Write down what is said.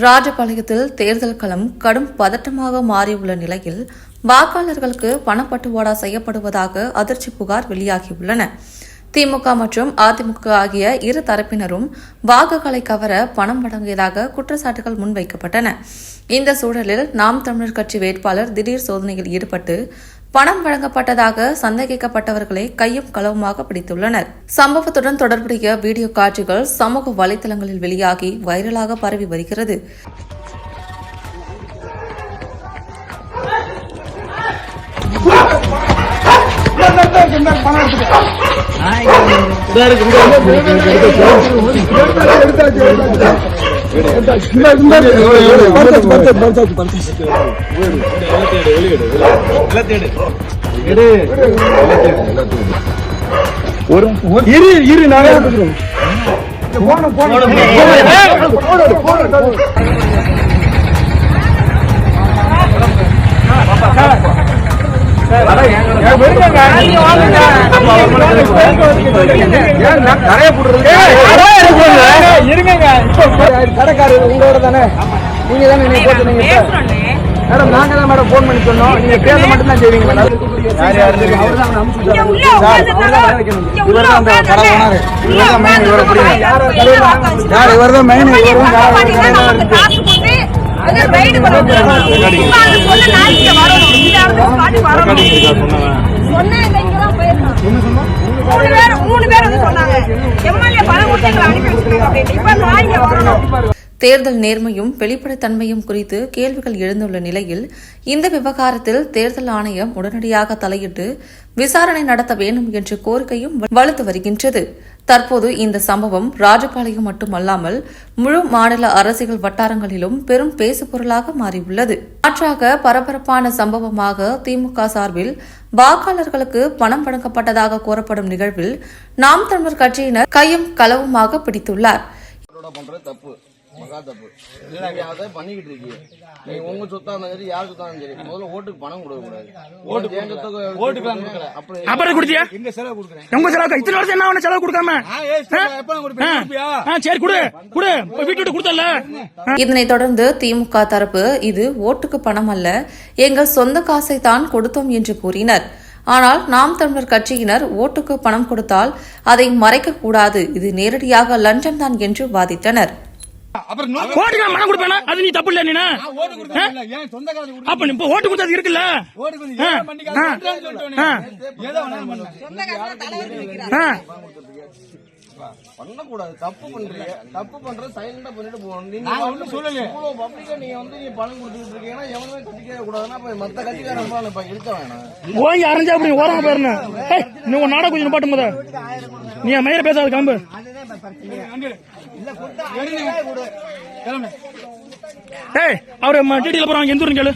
ராஜபாளையத்தில் தேர்தல் களம் கடும் பதட்டமாக மாறியுள்ள நிலையில் வாக்காளர்களுக்கு பணப்பட்டுவாடா செய்யப்படுவதாக அதிர்ச்சி புகார் வெளியாகியுள்ளன. திமுக மற்றும் அதிமுக ஆகிய இரு தரப்பினரும் வாக்குகளை கவர பணம் வழங்கியதாக குற்றச்சாட்டுகள் முன்வைக்கப்பட்டன. இந்த சூழலில் நாம் தமிழர் கட்சி வேட்பாளர் திடீர் சோதனையில் ஈடுபட்டு பணம் வழங்கப்பட்டதாக சந்தேகிக்கப்பட்டவர்களை கையும் களவுமாக பிடித்துள்ளனர். சம்பவத்துடன் தொடர்புடைய வீடியோ காட்சிகள் சமூக வலைதளங்களில் வெளியாகி வைரலாக பரவி வருகிறது. கடைக்காரர் உங்களோட தானே, நீங்க தானே மேடம்? நாங்க தான் மேடம் போன் பண்ணி சொன்னோம். நீங்க பேச மட்டும் தான் செய்வீங்க மேடம். இவர் தான் மெயின். தேர்தல் நேர்மையும் வெளிப்படைத்தன்மையும் குறித்து கேள்விகள் எழுந்துள்ள நிலையில் இந்த விவகாரத்தில் தேர்தல் ஆணையம் உடனடியாக தலையிட்டு விசாரணை நடத்த வேண்டும் என்ற கோரிக்கையும் வலுத்து வருகின்றது. தற்போது இந்த சம்பவம் ராஜபாளையம் மட்டுமல்லாமல் முழு மாநில அரசியல் வட்டாரங்களிலும் பெரும் பேசுபொருளாக மாறியுள்ளது. மாற்றாக பரபரப்பான சம்பவமாக திமுக சார்பில் வாக்காளர்களுக்கு பணம் வழங்கப்பட்டதாக கூறப்படும் நிகழ்வில் நாம் தமிழர் கட்சியினர் கையும் களவுமாக பிடித்துள்ளார். மகா தப்பு. நீங்க அதை பண்ணிக்கிட்டு இருக்கீங்க. நீங்க உங்க சொத்தா இருந்தாலும் சரி, யார் சொத்தா இருந்தாலும் சரி, முதல்ல ஓட்டுக்கு பணம் கொடுக்க கூடாது. அப்புறம் கொடுத்தியா? எங்க செலவு கொடுக்குறேன்? உங்க செலவு இத்தனை வருஷம் என்ன செலவு கொடுக்காம? சரி கொடு கொடு, வீட்டு விட்டு கொடுத்தல. இதனைத் தொடர்ந்து திமுக தரப்பு இது ஓட்டுக்கு பணம் அல்ல, எங்கள் சொந்த காசை தான் கொடுத்தோம் என்று கூறினர். ஆனால் நாம் தமிழர் கட்சியினர் ஓட்டுக்கு பணம் கொடுத்தால் அதை மறைக்கக்கூடாது, இது நேரடியாக லஞ்சம் தான் என்று வாதிட்டனர். ஓட்டுக்கு மனம் கொடுப்பேனா? அது நீ தப்பு இல்ல. நீ அப்ப இப்ப ஓட்டு கொடுத்தது இருக்குல்ல, பண்ணக்கூடாது. தப்பு பண்றீங்க, தப்பு பண்ற சைலண்டா பண்ணிட்டு போகணும். நீங்க சொல்லல பப்ளிக்கா நீங்க நீங்க பணம் கொடுத்துட்டு இருக்கீங்கன்னா எவனுமே கட்டிக்க கூடாதுன்னா மத்த கட்சிக்காரன் இப்ப இருக்க வேணாம். ஓங்கி அரைஞ்சா அப்படி ஓரமா போயிருந்தேன். நீ உன் நாடா கொஞ்சம் பாட்டும் போத நீ மயிர பேசாத காம்பு. அவரு டீட்டெயில் போறாங்க எந்த ஊருன்னு கேளு.